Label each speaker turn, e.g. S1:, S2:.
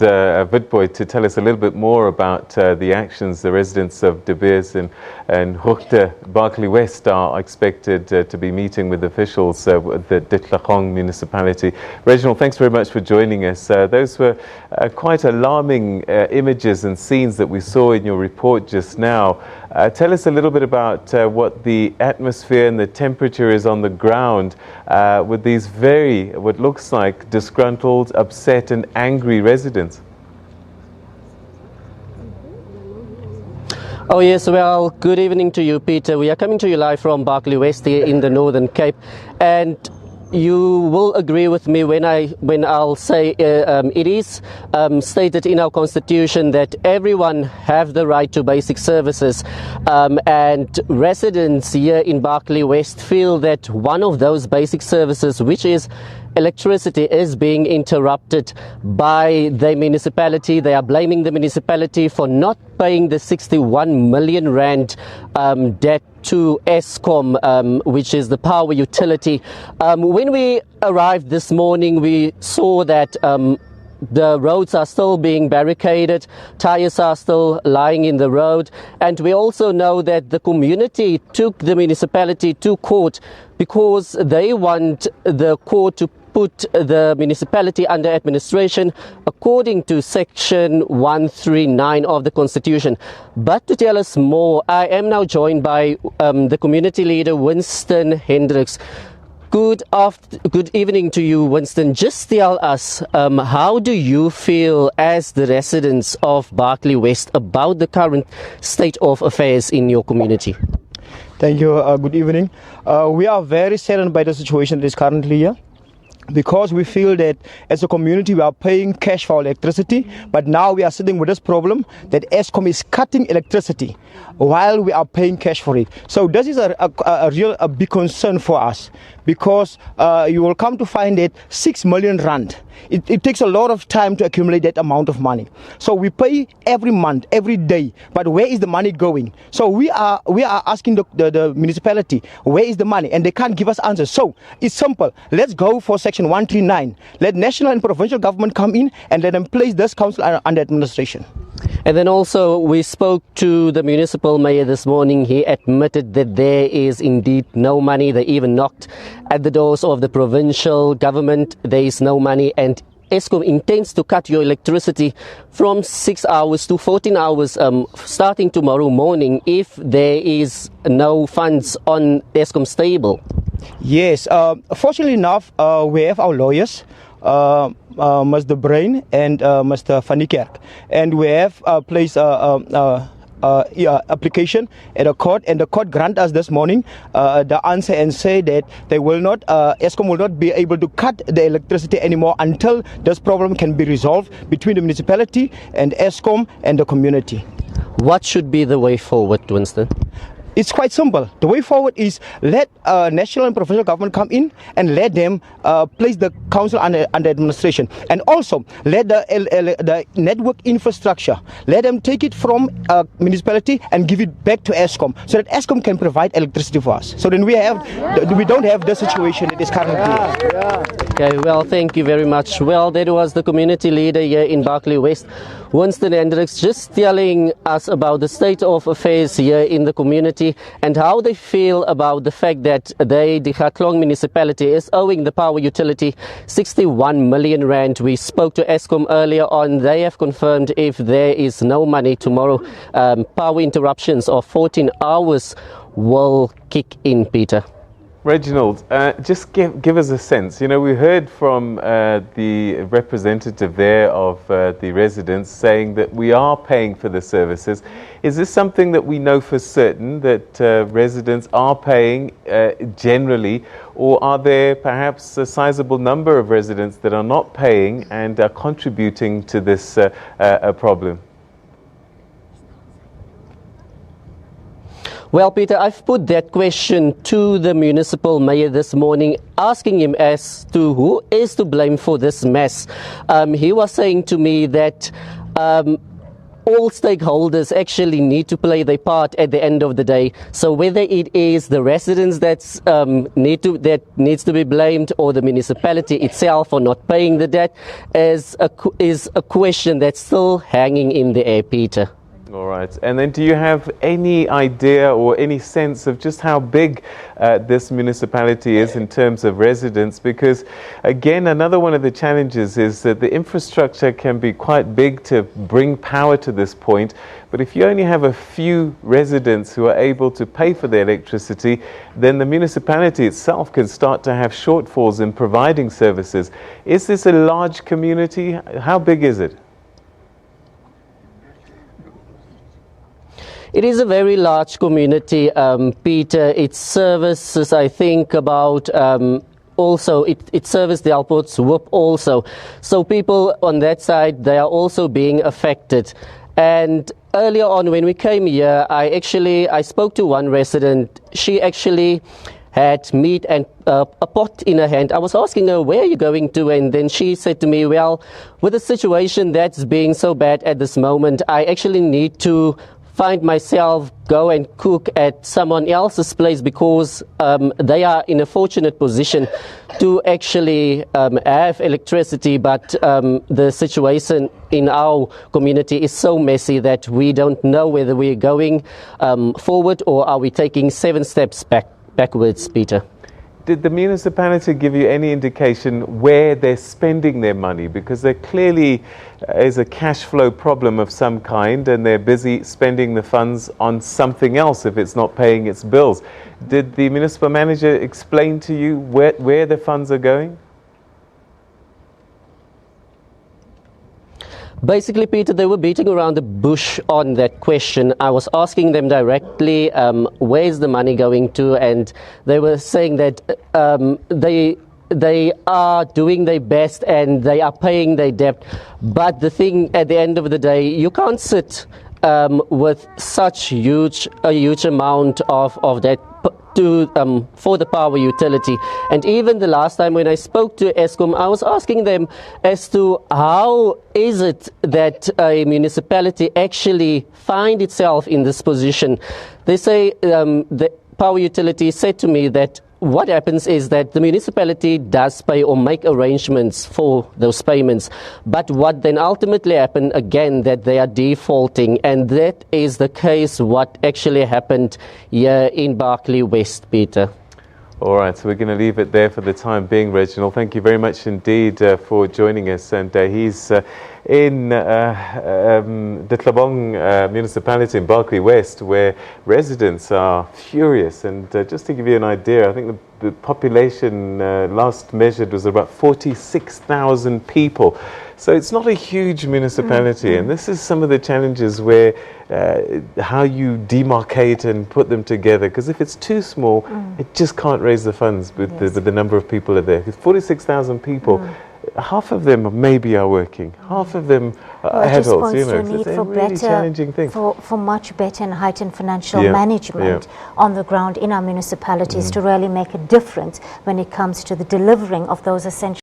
S1: Witbooi to tell us a little bit more about the actions the residents of De Beers and Beershoogte, Barkley West are expected to be meeting with officials at the Dikgatlong Municipality. Reginald, thanks very much for joining us. Those were quite alarming images and scenes that we saw in your report just now. Tell us a little bit about what the atmosphere and the temperature is on the ground with these what looks like disgruntled, upset and angry residents.
S2: Oh yes, well, good evening to you, Peter. We are coming to you live from Barkley West here in the Northern Cape, and you will agree with me when I'll say it is stated in our constitution that everyone have the right to basic services, and residents here in Barkley West feel that one of those basic services, which is electricity, is being interrupted by the municipality. They are blaming the municipality for not paying the 61 million rand debt to Eskom, which is the power utility. When we arrived this morning, we saw that the roads are still being barricaded, tyres are still lying in the road, and we also know that the community took the municipality to court because they want the court to put the municipality under administration according to section 139 of the constitution. But to tell us more, I am now joined by the community leader Winston Hendricks. Good evening to you, Winston. Just tell us, how do you feel as the residents of Barkley West about the current state of affairs in your community?
S3: Thank you. Good evening. We are very saddened by the situation that is currently here, because we feel that as a community we are paying cash for electricity, but now we are sitting with this problem that Eskom is cutting electricity while we are paying cash for it. So this is a big concern for us, because you will come to find that 6 million rand, it takes a lot of time to accumulate that amount of money. So we pay every month, every day, but where is the money going? So we are asking the municipality, where is the money? And they can't give us answers. So it's simple. Let's go for section 139. Let national and provincial government come in and let them place this council under administration.
S2: And then also we spoke to the municipal mayor this morning. He admitted that there is indeed no money. They even knocked at the doors of the provincial government. There is no money, and Eskom intends to cut your electricity from 6 hours to 14 hours starting tomorrow morning if there is no funds on Eskom's table.
S3: Yes, fortunately enough, we have our lawyers, Mr. Brain and Mr. Van Niekerk, and we have placed application at a court, and the court grant us this morning the answer and say that they will not, Eskom will not be able to cut the electricity anymore until this problem can be resolved between the municipality and Eskom and the community.
S2: What should be the way forward, Winston?
S3: It's quite simple. The way forward is let national and provincial government come in and let them place the council under administration, and also let the network infrastructure, let them take it from municipality and give it back to Eskom, so that Eskom can provide electricity for us. So then we don't have the situation that is currently.
S2: Okay, well, thank you very much. Well, that was the community leader here in Barkley West, Winston Hendricks, just telling us about the state of affairs here in the community and how they feel about the fact that the Dikgatlong municipality is owing the power utility 61 million rand. We spoke to Eskom earlier on. They have confirmed if there is no money tomorrow, power interruptions of 14 hours will kick in, Peter.
S1: Reginald, just give us a sense. You know, we heard from the representative there of the residents saying that we are paying for the services. Is this something that we know for certain, that residents are paying generally, or are there perhaps a sizable number of residents that are not paying and are contributing to this problem?
S2: Well, Peter, I've put that question to the municipal mayor this morning, asking him as to who is to blame for this mess. He was saying to me that all stakeholders actually need to play their part at the end of the day. So whether it is the residents that needs to be blamed, or the municipality itself for not paying the debt, is a question that's still hanging in the air, Peter.
S1: All right. And then do you have any idea or any sense of just how big this municipality is in terms of residents? Because, again, another one of the challenges is that the infrastructure can be quite big to bring power to this point. But if you only have a few residents who are able to pay for their electricity, then the municipality itself can start to have shortfalls in providing services. Is this a large community? How big is it?
S2: It is a very large community, Peter. It services, I think, about also it services the Alport's Whoop also. So people on that side, they are also being affected. And earlier on when we came here, I spoke to one resident. She actually had meat and a pot in her hand. I was asking her, where are you going to? And then she said to me, well, with the situation that's being so bad at this moment, I actually need to find myself go and cook at someone else's place, because they are in a fortunate position to actually have electricity, but the situation in our community is so messy that we don't know whether we're going forward or are we taking 7 steps backwards, Peter.
S1: Did the municipality give you any indication where they're spending their money? Because there clearly is a cash flow problem of some kind, and they're busy spending the funds on something else if it's not paying its bills. Did the municipal manager explain to you where the funds are going?
S2: Basically, Peter, they were beating around the bush on that question. I was asking them directly, where's the money going to? And they were saying that they are doing their best and they are paying their debt. But the thing, at the end of the day, you can't sit with such a huge amount of that for the power utility. And even the last time when I spoke to Eskom, I was asking them as to how is it that a municipality actually find itself in this position. They say the power utility said to me that what happens is that the municipality does pay or make arrangements for those payments, but what then ultimately happen again, that they are defaulting, and that is the case what actually happened here in Barkley West, Peter.
S1: All right, so we're going to leave it there for the time being, Reginald. Thank you very much indeed for joining us. And he's in Dikgatlong Municipality in Barkley West, where residents are furious. And just to give you an idea, I think the population last measured was about 46,000 people. So it's not a huge municipality, and this is some of the challenges where how you demarcate and put them together, because if it's too small, it just can't raise the funds with the number of people are there. Because 46,000 people, half of them maybe are working, half of them are adults. You know, it's a really challenging thing.
S4: For much better and heightened financial management on the ground in our municipalities to really make a difference when it comes to the delivering of those essential